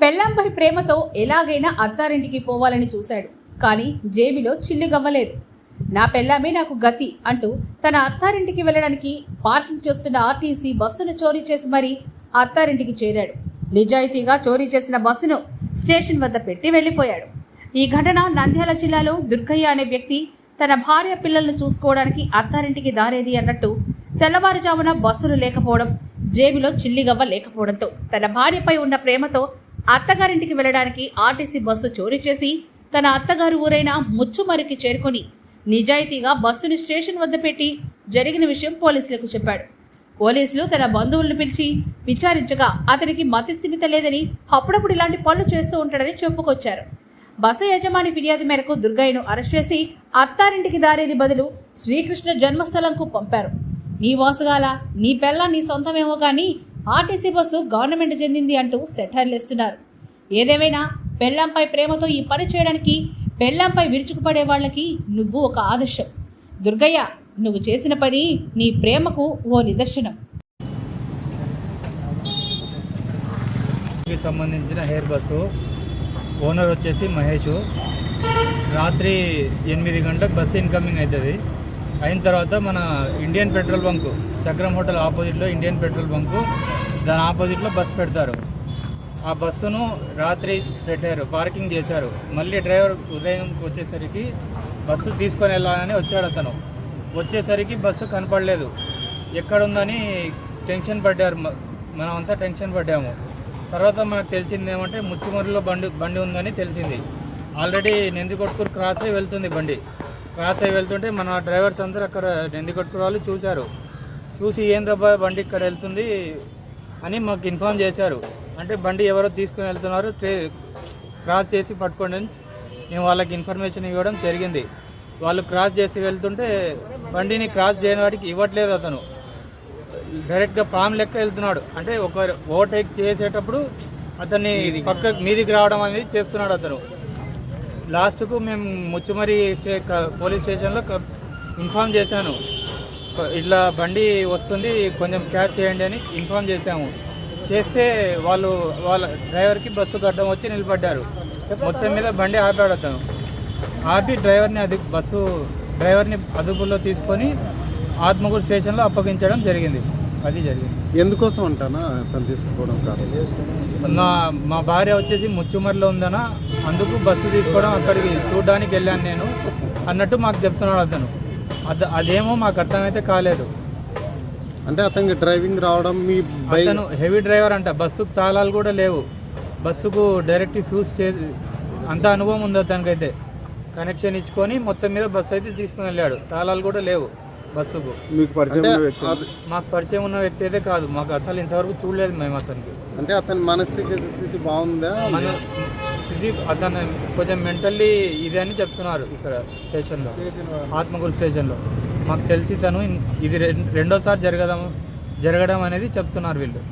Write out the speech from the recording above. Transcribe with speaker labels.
Speaker 1: పెళ్ళాంపై ప్రేమతో ఎలాగైనా అత్తారింటికి పోవాలని చూశాడు. కానీ జేబులో చిల్లిగవ్వలేదు. నా పెళ్ళామే నాకు గతి అంటూ తన అత్తారింటికి వెళ్ళడానికి పార్కింగ్ చేస్తున్న ఆర్టీసీ బస్సును చోరీ చేసి మరీ అత్తారింటికి చేరాడు. నిజాయితీగా చోరీ చేసిన బస్సును స్టేషన్ వద్ద పెట్టి వెళ్ళిపోయాడు. ఈ ఘటన నంద్యాల జిల్లాలో దుర్గయ్య అనే వ్యక్తి తన భార్య పిల్లలను చూసుకోవడానికి అత్తారింటికి దారేది అన్నట్టు తెల్లవారుజామున బస్సులు లేకపోవడం, జేబులో చిల్లిగవ్వ లేకపోవడంతో తన భార్యపై ఉన్న ప్రేమతో అత్తగారింటికి వెళ్ళడానికి ఆర్టీసీ బస్సు చోరీ చేసి తన అత్తగారు ఊరైన ముచ్చుమరికి చేరుకొని నిజాయితీగా బస్సును స్టేషన్ వద్ద పెట్టి జరిగిన విషయం పోలీసులకు చెప్పాడు. పోలీసులు తన బంధువులను పిలిచి విచారించగా అతనికి మతిస్థిమిత లేదని, అప్పుడప్పుడు ఇలాంటి పనులు చేస్తూ ఉంటాడని చెప్పుకొచ్చారు. బస్సు యజమాని ఫిర్యాదు మేరకు దుర్గయ్యను అరెస్ట్ చేసి అత్తారింటికి దారేది బదులు శ్రీకృష్ణ జన్మస్థలంకు పంపారు. నీ వాసుగాల నీ పెళ్ళ నీ సొంతమేమో కానీ ఆర్టీసీ బస్సు గవర్నమెంట్ చెందింది అంటూ సెటైర్లేస్తున్నారు. ఏదేమైనా పెళ్ళంపై ప్రేమతో ఈ పని చేయడానికి, పెళ్ళంపై విరుచుకుపడే వాళ్ళకి నువ్వు ఒక ఆదర్శం. దుర్గయ్య, నువ్వు చేసిన పని నీ ప్రేమకు ఓ నిదర్శనం.
Speaker 2: సంబంధించిన హెయిర్ బస్సు ఓనర్ వచ్చేసి మహేష్. రాత్రి 8 గంటలకు బస్సు ఇన్కమింగ్ అవుతుంది. అయిన తర్వాత మన ఇండియన్ పెట్రోల్ బంకు, చక్రం హోటల్ ఆపోజిట్లో ఇండియన్ పెట్రోల్ బంకు, దాని ఆపోజిట్లో బస్సు పెడతారు. ఆ బస్సును రాత్రి పెట్టారు, పార్కింగ్ చేశారు. మళ్ళీ డ్రైవర్ ఉదయం వచ్చేసరికి బస్సు తీసుకొని వెళ్ళాలని వచ్చాడు. అతను వచ్చేసరికి బస్సు కనపడలేదు. ఎక్కడుందని టెన్షన్ పడ్డారు, మనమంతా టెన్షన్ పడ్డాము. తర్వాత మనకు తెలిసింది ఏమంటే ముచ్చుమరిలో బండి ఉందని తెలిసింది. ఆల్రెడీ నందికొట్కూరు క్రాస్ అయి వెళ్తుంది బండి. క్రాస్ అయి వెళ్తుంటే మన డ్రైవర్స్ అందరూ అక్కడ నందికొట్కూరు వాళ్ళు చూశారు. చూసి ఏం దబ్బా బండి ఇక్కడ వెళ్తుంది అని మాకు ఇన్ఫామ్ చేశారు. అంటే బండి ఎవరో తీసుకుని వెళ్తున్నారు, క్రాస్ చేసి పట్టుకోండి అని మేము వాళ్ళకి ఇన్ఫర్మేషన్ ఇవ్వడం జరిగింది. వాళ్ళు క్రాస్ చేసి వెళ్తుంటే బండిని క్రాస్ చేయని వాడికి ఇవ్వట్లేదు. అతను డైరెక్ట్గా పాము లెక్క వెళ్తున్నాడు. అంటే ఒక ఓవర్టేక్ చేసేటప్పుడు అతన్ని పక్క మీదికి రావడం అనేది చేస్తున్నాడు అతను. లాస్ట్కు మేము ముచ్చుమరి పోలీస్ స్టేషన్లో ఇన్ఫామ్ చేశాను, ఇట్లా బండి వస్తుంది కొంచెం క్యాచ్ చేయండి అని ఇన్ఫామ్ చేశాము. చేస్తే వాళ్ళ డ్రైవర్కి బస్సు గడ్డం వచ్చి నిలబడ్డారు. మొత్తం మీద బండి ఆపాడు. అతను ఆపి డ్రైవర్ని అదుపులో తీసుకొని ఆత్మకూరు స్టేషన్లో అప్పగించడం జరిగింది. అది జరిగింది.
Speaker 3: ఎందుకోసం అంటానా తను తీసుకుపోవడం కాదు,
Speaker 2: మా భార్య వచ్చేసి ముచ్చుమరిలో ఉందనా, అందుకు బస్సు తీసుకోవడం అక్కడికి చూడడానికి వెళ్ళాను నేను అన్నట్టు మాకు చెప్తున్నాడు అతను. అదేమో మాకు అర్థమైతే కాలేదు.
Speaker 3: అంటే అతనికి డ్రైవింగ్ రావడం, మీ
Speaker 2: అతను హెవీ డ్రైవర్ అంట. బస్సుకు తాళాలు కూడా లేవు. బస్సుకు డైరెక్ట్ ఫ్యూజ్ అంత అనుభవం ఉంది అతనికైతే. కనెక్షన్ ఇచ్చుకొని మొత్తం మీద బస్సు అయితే తీసుకుని వెళ్ళాడు. తాళాలు కూడా లేవు బస్సుకు. మాకు పరిచయం ఉన్న వ్యక్తి అయితే కాదు. మాకు అసలు ఇంతవరకు చూడలేదు మేము అతనికి.
Speaker 3: అంటే అతని మనస్థితి బాగుందా?
Speaker 2: మన స్థితి అతను కొంచెం మెంటల్లీ ఇది అని చెప్తున్నారు ఇక్కడ స్టేషన్లో, ఆత్మకూరు స్టేషన్లో. మాకు తెలిసి తను ఇది రెండోసారి జరగడం అనేది చెప్తున్నారు వీళ్ళు.